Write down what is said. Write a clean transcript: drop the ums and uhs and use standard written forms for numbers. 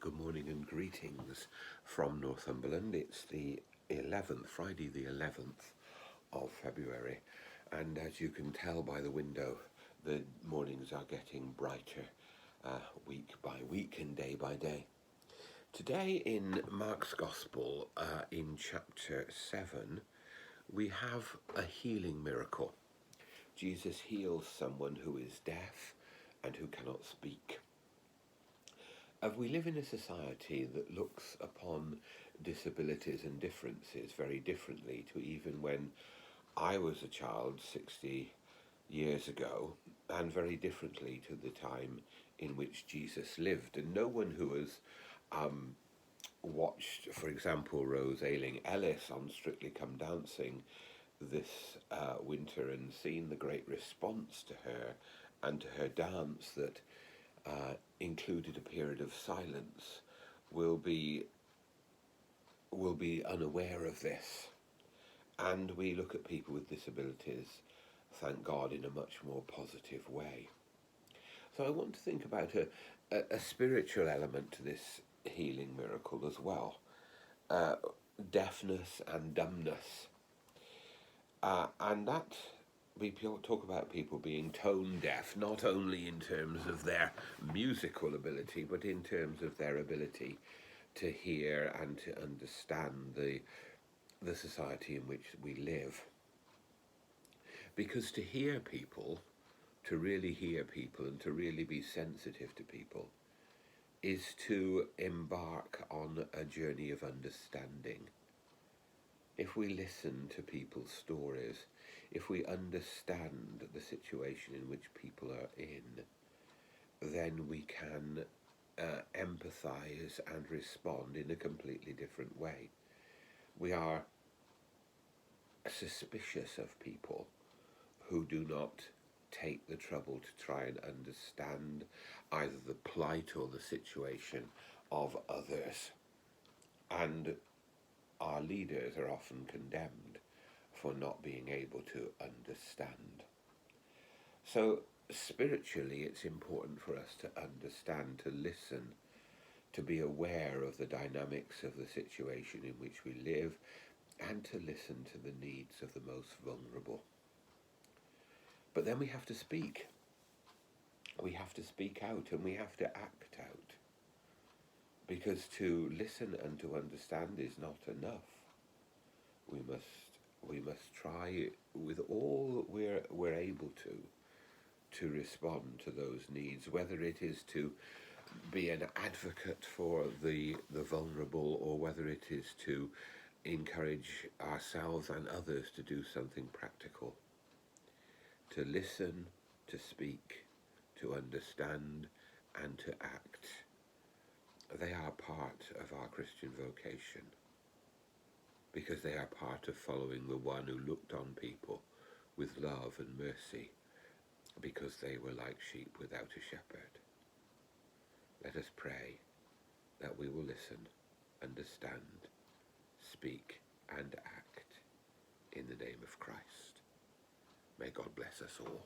Good morning and greetings from Northumberland. It's the 11th, Friday the 11th of February, and as you can tell by the window, the mornings are getting brighter week by week and day by day. Today in Mark's Gospel, in chapter 7, we have a healing miracle. Jesus heals someone who is deaf and who cannot speak. We live in a society that looks upon disabilities and differences very differently to even when I was a child 60 years ago, and very differently to the time in which Jesus lived. And no one who has watched, for example, Rose Ayling-Ellis on Strictly Come Dancing this winter and seen the great response to her and to her dance that included a period of silence will be unaware of this. And we look at people with disabilities, thank God, in a much more positive way. So I want to think about a spiritual element to this healing miracle as well. Deafness and dumbness. And that we talk about people being tone deaf, not only in terms of their musical ability, but in terms of their ability to hear and to understand the society in which we live. Because to hear people, to really hear people and to really be sensitive to people, is to embark on a journey of understanding. If we listen to people's stories, if we understand the situation in which people are in, then we can empathize and respond in a completely different way. We are suspicious of people who do not take the trouble to try and understand either the plight or the situation of others. And our leaders are often condemned for not being able to understand. So spiritually, it's important for us to understand, to listen, to be aware of the dynamics of the situation in which we live, and to listen to the needs of the most vulnerable. But then we have to speak. We have to speak out and we have to act out. Because to listen and to understand is not enough. We must try with all we're able to respond to those needs, whether it is to be an advocate for the vulnerable, or whether it is to encourage ourselves and others to do something practical. To listen, to speak, to understand, and to act. They are part of our Christian vocation, because they are part of following the one who looked on people with love and mercy, because they were like sheep without a shepherd. Let us pray that we will listen, understand, speak, and act in the name of Christ. May God bless us all.